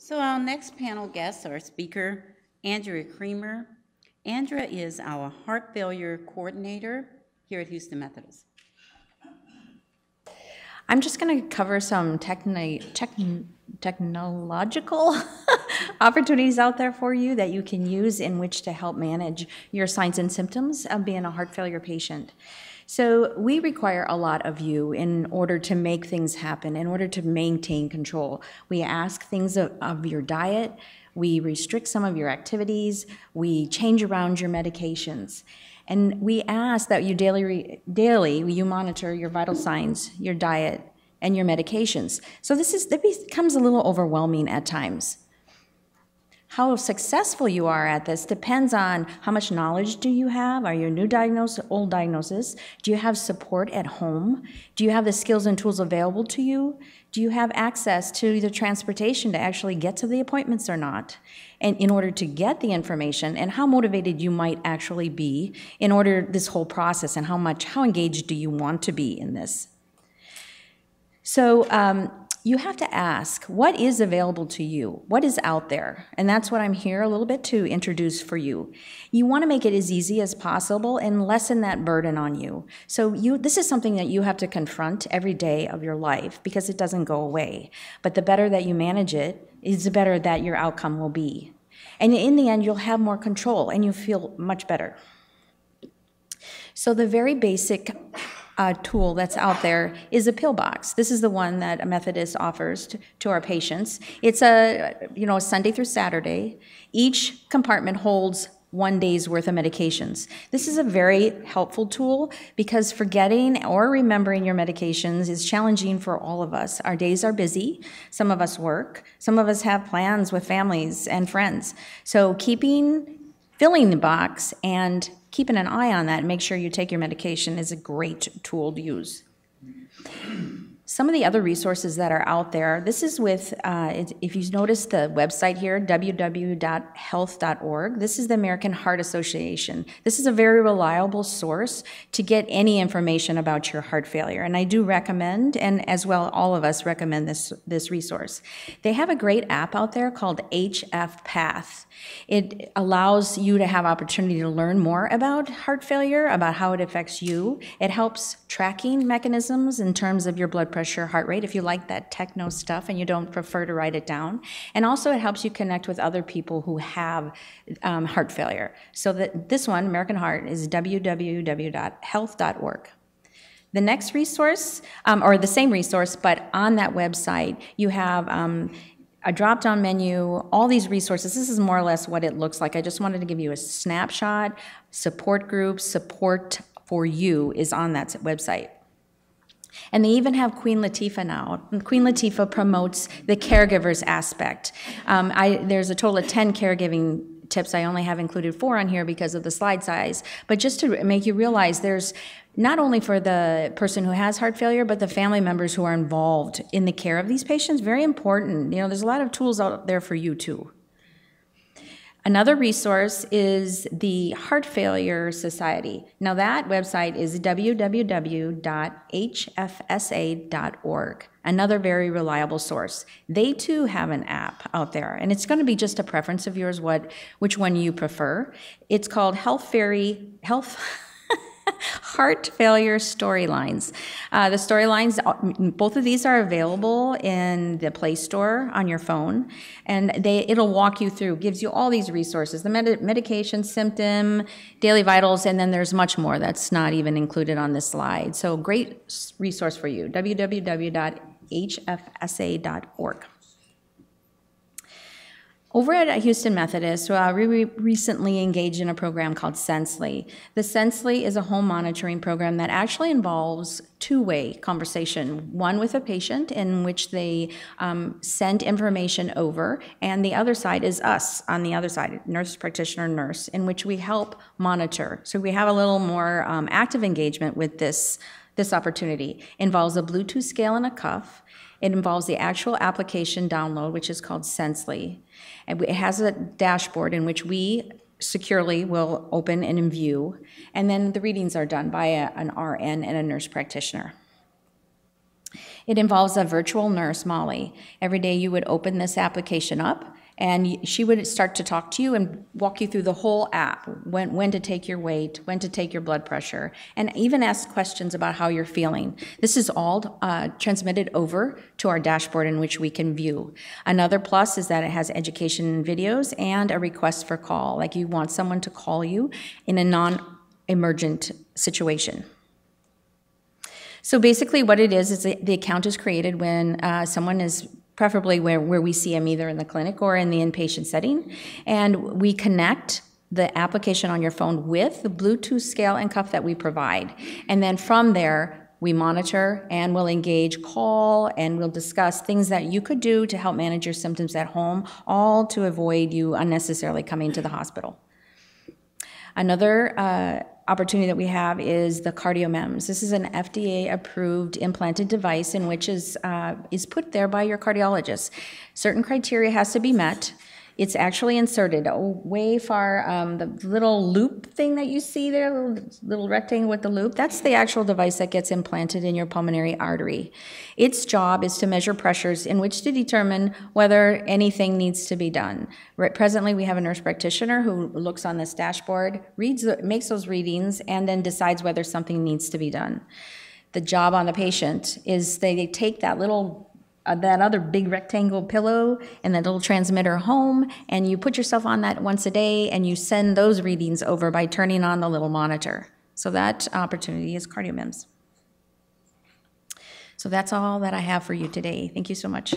So our next panel guest or speaker, Andrea Creamer. Andrea is our heart failure coordinator here at Houston Methodist. I'm just going to cover some technological opportunities out there for you that you can use in which to help manage your signs and symptoms of being a heart failure patient. So we require a lot of you in order to make things happen, in order to maintain control. We ask things of your diet, we restrict some of your activities, we change around your medications. And we ask that you daily you monitor your vital signs, your diet, and your medications. So that becomes a little overwhelming at times. How successful you are at this depends on how much knowledge do you have. Are you a new diagnosis, old diagnosis? Do you have support at home? Do you have the skills and tools available to you? Do you have access to the transportation to actually get to the appointments or not? And in order to get the information, and how motivated you might actually be in order this whole process, and how engaged do you want to be in this? So you have to ask, what is available to you? What is out there? And that's what I'm here a little bit to introduce for you. You want to make it as easy as possible and lessen that burden on you. So this is something that you have to confront every day of your life because it doesn't go away. But the better that you manage it is the better that your outcome will be. And in the end, you'll have more control and you feel much better. So the very basic tool that's out there is a pill box. This is the one that a Methodist offers to our patients. It's a Sunday through Saturday. Each compartment holds 1 day's worth of medications. This is a very helpful tool because forgetting or remembering your medications is challenging for all of us. Our days are busy. Some of us work. Some of us have plans with families and friends. So filling the box and keeping an eye on that and make sure you take your medication is a great tool to use. Some of the other resources that are out there, this is with, if you notice the website here, www.health.org, this is the American Heart Association. This is a very reliable source to get any information about your heart failure. And I do recommend, and as well all of us recommend this resource. They have a great app out there called HF Path. It allows you to have opportunity to learn more about heart failure, about how it affects you. It helps tracking mechanisms in terms of your blood pressure, heart rate, if you like that techno stuff and you don't prefer to write it down. And also it helps you connect with other people who have heart failure. So this one, American Heart, is www.health.org. The next resource, or the same resource, but on that website, you have a drop-down menu, all these resources. This is more or less what it looks like. I just wanted to give you a snapshot. Support groups, support for you is on that website. And they even have Queen Latifah now. Queen Latifah promotes the caregivers aspect. There's a total of 10 caregiving tips. I only have included 4 on here because of the slide size. But just to make you realize there's not only for the person who has heart failure, but the family members who are involved in the care of these patients. Very important. There's a lot of tools out there for you too. Another resource is the Heart Failure Society. Now that website is www.hfsa.org. Another very reliable source. They too have an app out there, and it's going to be just a preference of yours which one you prefer. It's called Heart Failure Storylines. The storylines, both of these are available in the Play Store on your phone, and it'll walk you through, gives you all these resources, the medication, symptom, daily vitals, and then there's much more that's not even included on this slide. So great resource for you, www.hfsa.org. Over at Houston Methodist, we recently engaged in a program called Sensely. The Sensely is a home monitoring program that actually involves two-way conversation, one with a patient in which they send information over, and the other side is us on the other side, nurse practitioner, nurse, in which we help monitor. So we have a little more active engagement with this opportunity. It involves a Bluetooth scale and a cuff. It involves the actual application download, which is called Sensely. And it has a dashboard in which we securely will open and view, and then the readings are done by an RN and a nurse practitioner. It involves a virtual nurse, Molly. Every day you would open this application up, and she would start to talk to you and walk you through the whole app, when to take your weight, when to take your blood pressure, and even ask questions about how you're feeling. This is all transmitted over to our dashboard in which we can view. Another plus is that it has education videos and a request for call, like you want someone to call you in a non-emergent situation. So basically what it is the account is created when someone is preferably where we see them either in the clinic or in the inpatient setting, and we connect the application on your phone with the Bluetooth scale and cuff that we provide. And then from there, we monitor and we'll engage call and we'll discuss things that you could do to help manage your symptoms at home, all to avoid you unnecessarily coming to the hospital. Another opportunity that we have is the CARDIOMEMS. This is an FDA-approved implanted device in which is put there by your cardiologist. Certain criteria has to be met. It's actually inserted way far, the little loop thing that you see there, little rectangle with the loop, that's the actual device that gets implanted in your pulmonary artery. Its job is to measure pressures in which to determine whether anything needs to be done. Presently, we have a nurse practitioner who looks on this dashboard, makes those readings, and then decides whether something needs to be done. The job on the patient is they take that other big rectangle pillow and that little transmitter home, and you put yourself on that once a day, and you send those readings over by turning on the little monitor. So that opportunity is CARDIOMEMS. So that's all that I have for you today. Thank you so much.